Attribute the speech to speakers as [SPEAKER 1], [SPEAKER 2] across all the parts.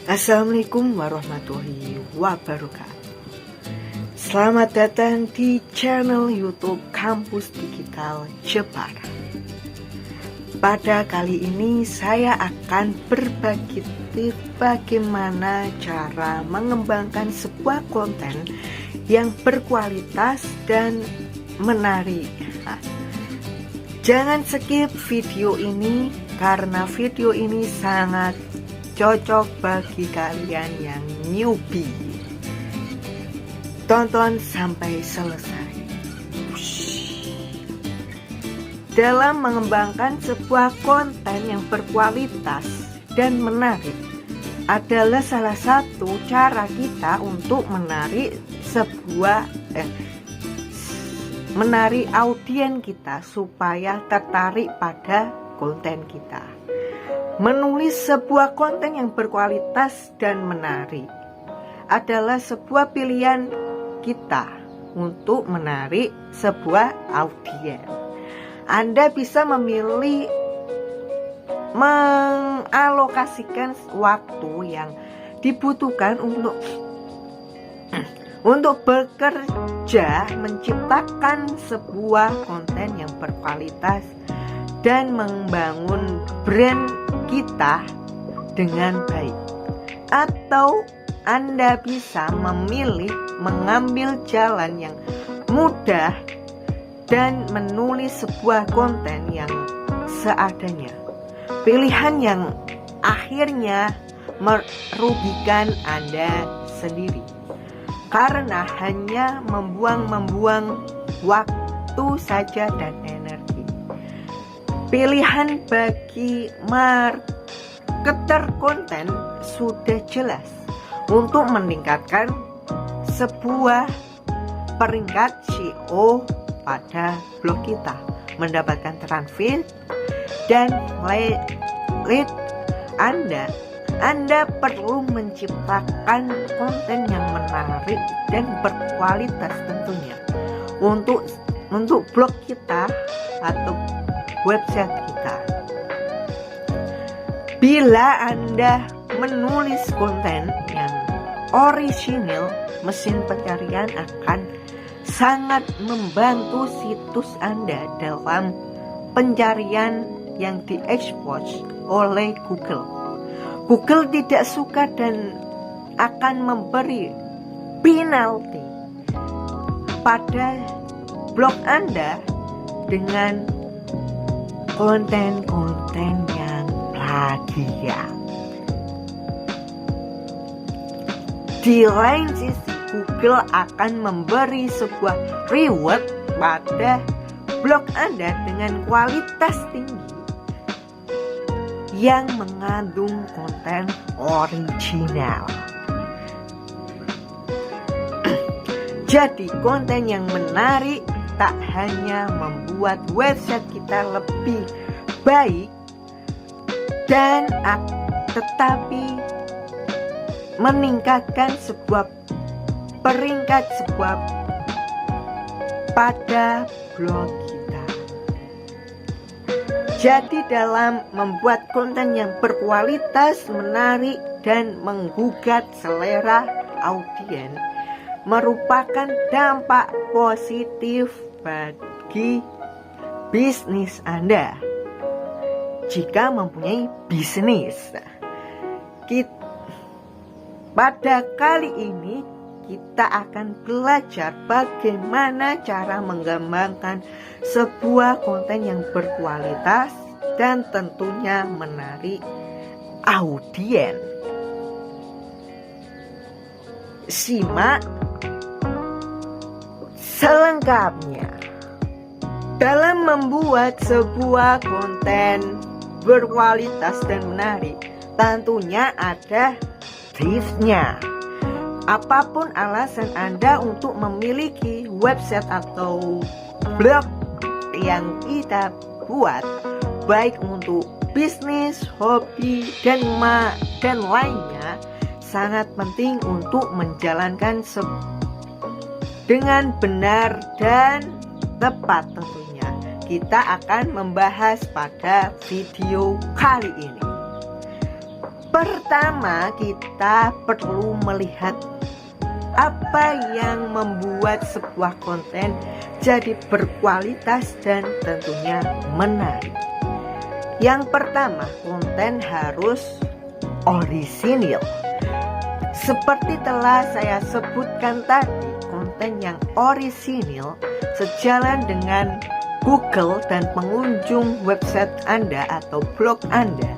[SPEAKER 1] Assalamualaikum warahmatullahi wabarakatuh. Selamat datang di channel YouTube Kampus Digital Jepara. Pada kali ini saya akan berbagi tips bagaimana cara mengembangkan sebuah konten yang berkualitas dan menarik. Jangan skip video ini karena video ini sangat cocok bagi kalian yang newbie. Tonton sampai selesai. Dalam mengembangkan sebuah konten yang berkualitas dan menarik adalah salah satu cara kita untuk menarik menarik audiens kita supaya tertarik pada konten kita. Menulis sebuah konten yang berkualitas dan menarik adalah sebuah pilihan kita untuk menarik sebuah audiens. Anda bisa memilih mengalokasikan waktu yang dibutuhkan untuk bekerja menciptakan sebuah konten yang berkualitas dan membangun brand kita dengan baik. Atau Anda bisa memilih mengambil jalan yang mudah dan menulis sebuah konten yang seadanya. Pilihan yang akhirnya merugikan Anda sendiri karena hanya membuang waktu saja dan energi. Pilihan bagi marketer konten sudah jelas untuk meningkatkan sebuah peringkat SEO pada blog kita, mendapatkan traffic dan lead Anda perlu menciptakan konten yang menarik dan berkualitas tentunya untuk blog kita atau website kita. Bila Anda menulis konten yang orisinil, mesin pencarian akan sangat membantu situs Anda dalam pencarian yang diekspos oleh Google. Google tidak suka dan akan memberi penalti pada blog Anda dengan konten-konten yang plagiat. Di lain sisi, Google akan memberi sebuah reward pada blog Anda dengan kualitas tinggi yang mengandung konten original. Jadi konten yang menarik tak hanya membuat website kita lebih baik tetapi meningkatkan sebuah peringkat pada blog kita. Jadi dalam membuat konten yang berkualitas, menarik dan menggugat selera audiens merupakan dampak positif bagi bisnis Anda. Jika mempunyai bisnis, pada kali ini kita akan belajar bagaimana cara mengembangkan sebuah konten yang berkualitas dan tentunya menarik audiens. Simak selengkapnya. Dalam membuat sebuah konten berkualitas dan menarik, tentunya ada tipsnya. Apapun alasan Anda untuk memiliki website atau blog yang kita buat, baik untuk bisnis, hobi, dan lainnya, sangat penting untuk menjalankan dengan benar dan tepat tentunya. Kita akan membahas pada video kali ini. Pertama, kita perlu melihat apa yang membuat sebuah konten jadi berkualitas dan tentunya menarik. Yang pertama, konten harus orisinil. Seperti telah saya sebutkan tadi, konten yang orisinil sejalan dengan Google dan pengunjung website Anda atau blog Anda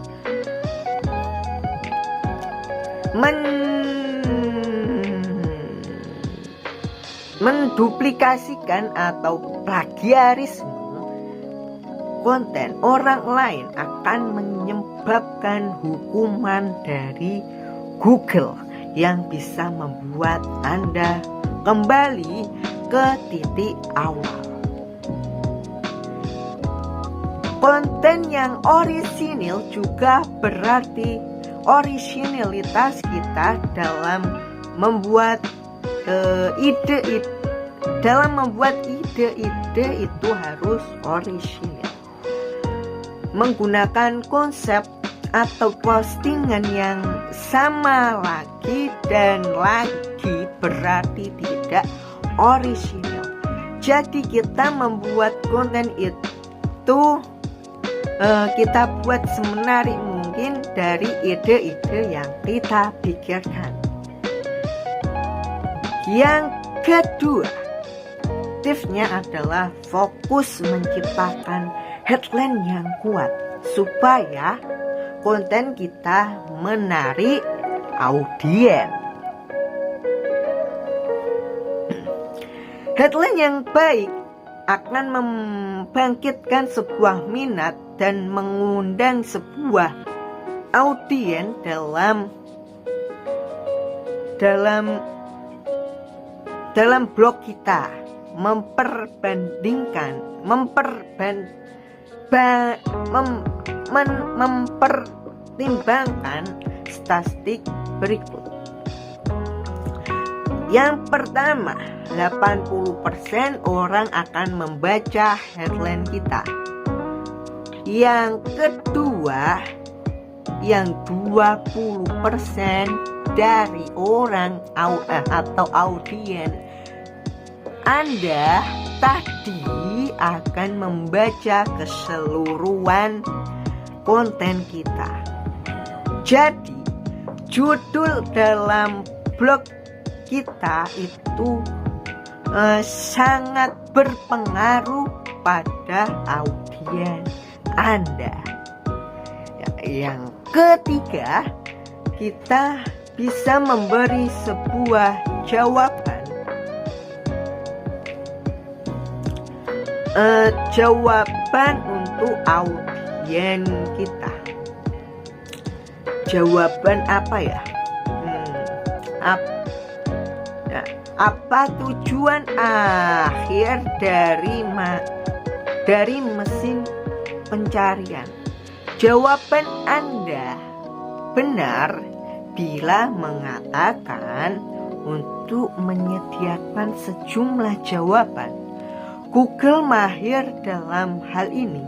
[SPEAKER 1] menduplikasikan atau plagiarisme konten orang lain akan menyebabkan hukuman dari Google yang bisa membuat Anda kembali ke titik awal. Konten yang orisinil juga berarti orisinilitas kita dalam membuat ide-ide itu harus orisinil. Menggunakan konsep atau postingan yang sama lagi dan lagi berarti tidak orisinil. Jadi kita membuat konten itu kita buat semenarik mungkin dari ide-ide yang kita pikirkan. Yang kedua, tipsnya adalah fokus menciptakan headline yang kuat supaya konten kita menarik audiens. Headline yang baik akan membangkitkan sebuah minat dan mengundang sebuah audiens dalam blog kita, mempertimbangkan statistik berikut. Yang pertama, 80% orang akan membaca headline kita. Yang kedua, yang 20% dari orang atau audiens Anda tadi akan membaca keseluruhan konten kita. Jadi, judul dalam blog kita itu sangat berpengaruh pada audiens Anda. Yang ketiga, kita bisa memberi sebuah jawaban untuk audiens kita. Jawaban apa ya? Apa tujuan akhir dari mesin pencarian? Jawaban Anda benar bila mengatakan untuk menyediakan sejumlah jawaban. Google mahir dalam hal ini.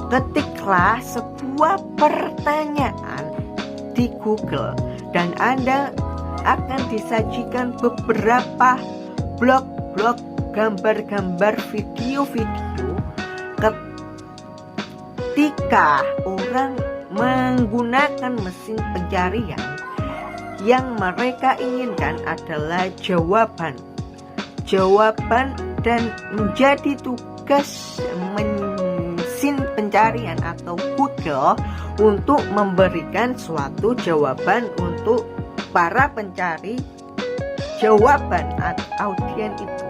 [SPEAKER 1] Ketiklah sebuah pertanyaan di Google dan Anda akan disajikan beberapa blog-blog, gambar-gambar, video-video. Ketika orang menggunakan mesin pencarian, yang mereka inginkan adalah jawaban dan menjadi tugas mesin pencarian atau Google untuk memberikan suatu jawaban untuk para pencari jawaban audiens itu.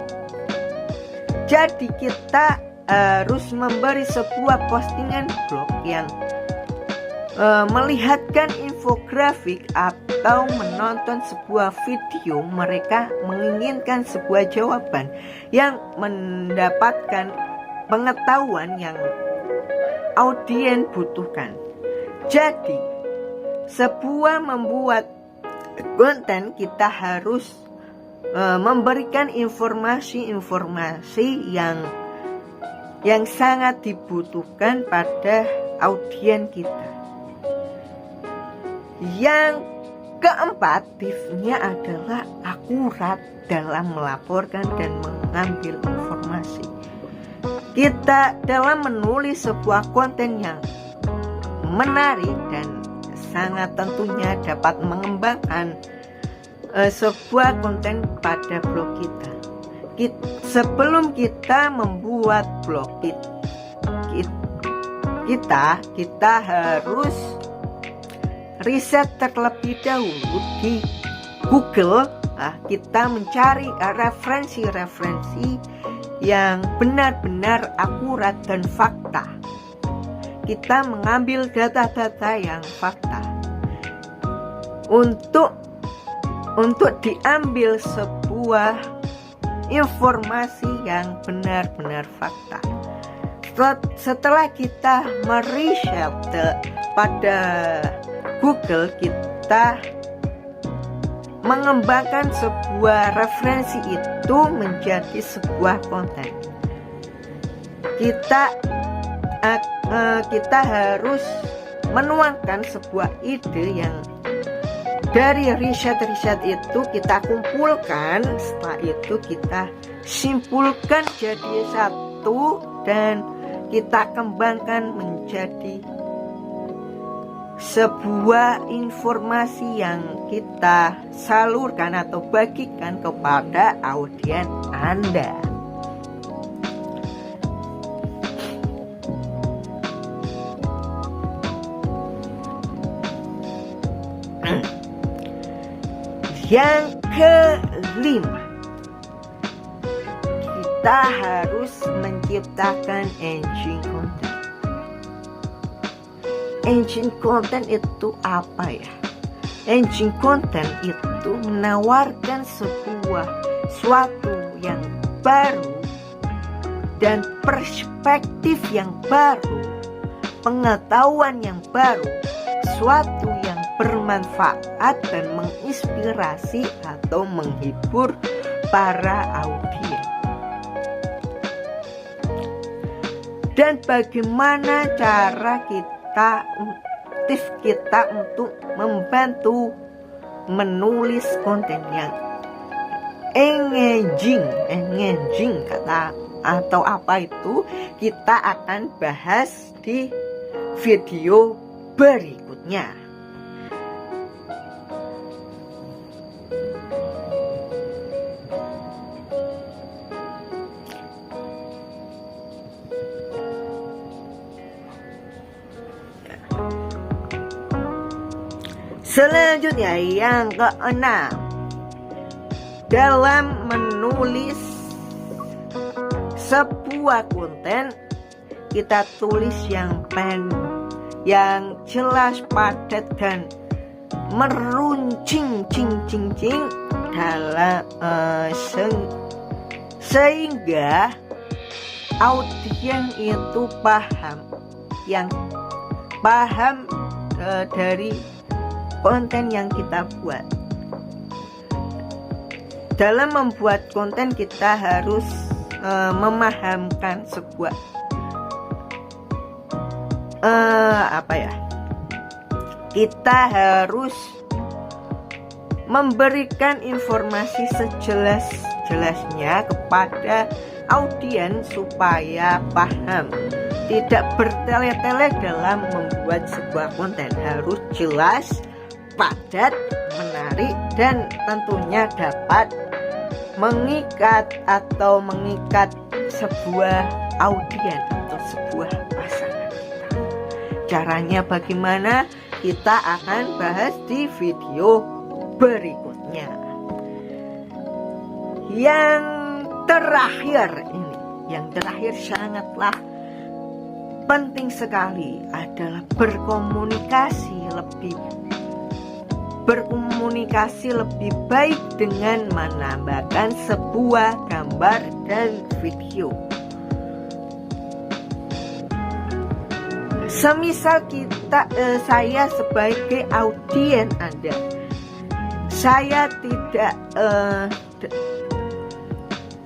[SPEAKER 1] Jadi kita harus memberi sebuah postingan blog yang melihatkan infografik atau menonton sebuah video. Mereka menginginkan sebuah jawaban yang mendapatkan pengetahuan yang audiens butuhkan. Jadi sebuah membuat konten kita harus memberikan informasi-informasi yang sangat dibutuhkan pada audiens kita. Yang keempat, tipsnya adalah akurat dalam melaporkan dan mengambil informasi. Kita dalam menulis sebuah konten yang menarik dan sangat tentunya dapat mengembangkan sebuah konten pada blog kita. Sebelum kita membuat blog kita harus riset terlebih dahulu di Google. Kita mencari referensi-referensi yang benar-benar akurat dan fakta. Kita mengambil data-data yang fakta untuk diambil sebuah informasi yang benar-benar fakta. Setelah kita meriset pada Google, kita mengembangkan sebuah referensi itu menjadi sebuah konten. Kita harus menuangkan sebuah ide yang dari riset-riset itu kita kumpulkan. Setelah itu kita simpulkan jadi satu dan kita kembangkan menjadi sebuah informasi yang kita salurkan atau bagikan kepada audiens Anda. Yang kelima, kita harus menciptakan engine content. Engine content itu apa ya? Engine content itu menawarkan suatu yang baru dan perspektif yang baru, pengetahuan yang baru, suatu yang bermanfaat dan menginspirasi atau menghibur para audiens. Dan bagaimana cara tips kita untuk membantu menulis konten yang engaging atau apa itu, kita akan bahas di video berikutnya. Selanjutnya yang keenam, dalam menulis sebuah konten, kita tulis yang yang jelas, padat dan meruncing dalam sehingga audiens itu paham dari konten yang kita buat. Dalam membuat konten kita harus memahamkan sebuah kita harus memberikan informasi sejelas-jelasnya kepada audiens supaya paham. Tidak bertele-tele dalam membuat sebuah konten, harus jelas, padat, menarik, dan tentunya dapat mengikat sebuah audiens atau sebuah pasangan kita. Caranya bagaimana? Kita akan bahas di video berikutnya. Yang terakhir sangatlah penting sekali adalah berkomunikasi lebih baik dengan menambahkan sebuah gambar dan video. Semisal saya sebagai audiens Anda, saya tidak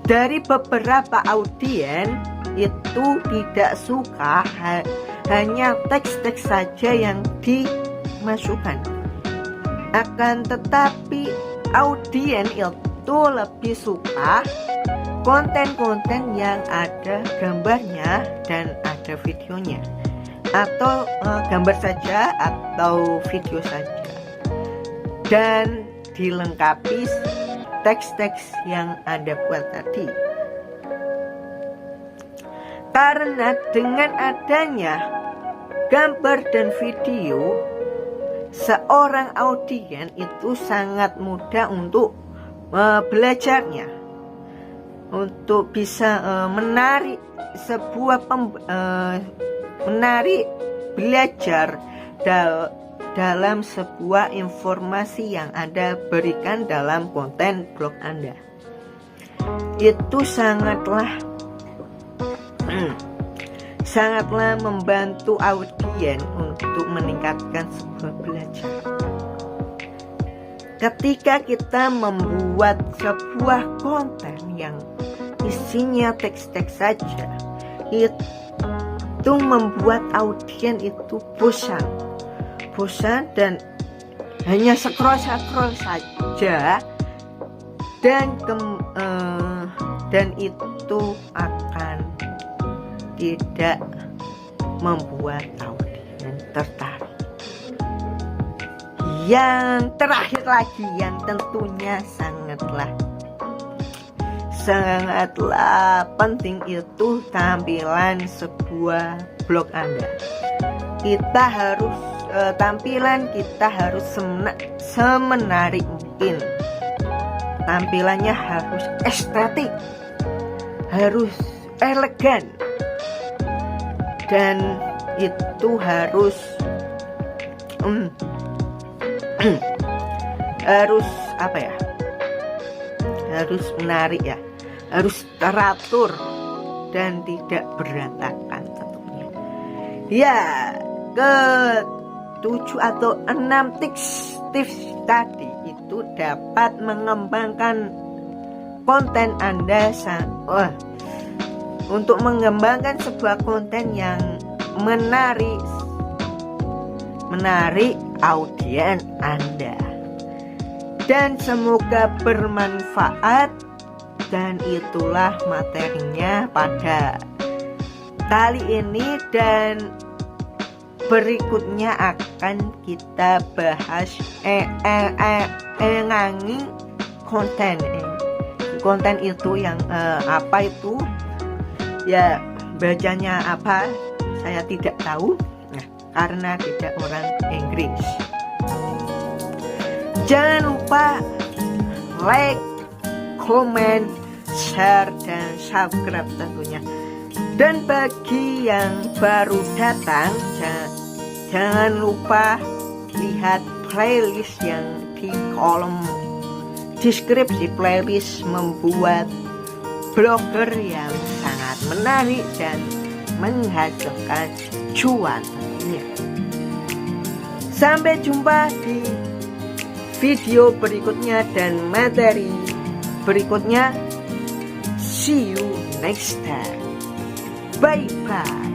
[SPEAKER 1] dari beberapa audiens itu tidak suka hanya teks-teks saja yang dimasukkan. Akan tetapi audiens itu lebih suka konten-konten yang ada gambarnya dan ada videonya, atau gambar saja atau video saja, dan dilengkapi teks-teks yang Anda buat tadi. Karena dengan adanya gambar dan video, seorang audiens itu sangat mudah untuk belajarnya, untuk bisa menarik menarik belajar dalam sebuah informasi yang Anda berikan dalam konten blog Anda. Itu sangatlah membantu audiens untuk meningkatkan sebuah belajar. Ketika kita membuat sebuah konten yang isinya teks-teks saja, itu membuat audiens itu bosan dan hanya scroll saja, dan itu akan tidak membuat audiens tertarik. Yang terakhir lagi, yang tentunya sangatlah penting, itu tampilan sebuah blog Anda. Tampilan kita harus semenarik mungkin. Tampilannya harus estetik, harus elegan, dan itu harus harus menarik ya, harus teratur dan tidak berantakan tentunya. Ya, ke 7 atau 6 tips tadi itu dapat mengembangkan konten Anda untuk mengembangkan sebuah konten yang menarik audiens Anda. Dan semoga bermanfaat, dan itulah materinya pada kali ini, dan berikutnya akan kita bahas konten itu yang apa itu ya, bacanya apa saya tidak tahu, karena tidak orang Inggris. Jangan lupa like, komen, share, dan subscribe tentunya. Dan bagi yang baru datang, jangan lupa lihat playlist yang di kolom deskripsi. Playlist membuat blogger yang sangat menarik dan menghasilkan cuan tentunya. Sampai jumpa di video berikutnya dan materi berikutnya. See you next time. Bye bye.